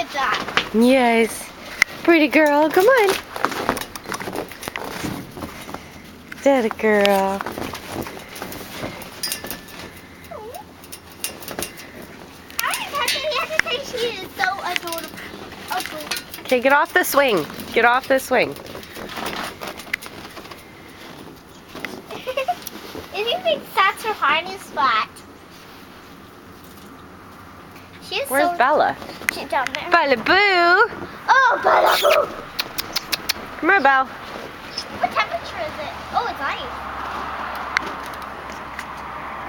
at that. Yes. Pretty girl, come on. That a girl. I have to say she is so adorable. Okay, get off the swing. Get off the swing. If you think that's her hiding spot. She's Where's so Bella? She's down there. Bella Boo! Oh, Bella Boo! Come here, Belle. What temperature is it? Oh, it's ice.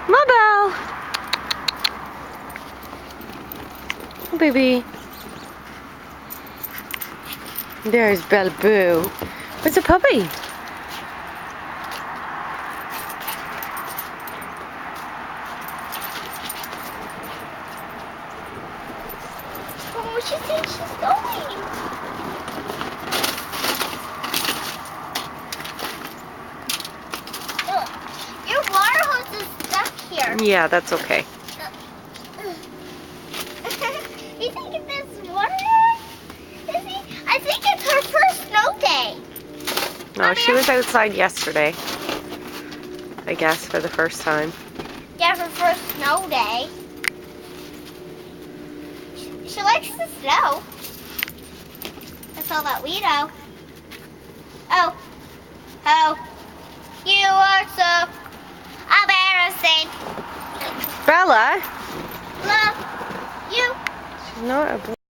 Come on, Belle. Oh, baby. There's Bella Boo. Where's the puppy? Oh, she thinks she's going. Ugh. Your water hose is stuck here. Yeah, that's okay. You think this water is he? I think it's her first snow day. No, she was outside yesterday. I guess for the first time. Yeah, her first snow day. She likes the snow. That's all that we know. Oh. Oh. You are so embarrassing. Bella? Love you. She's not a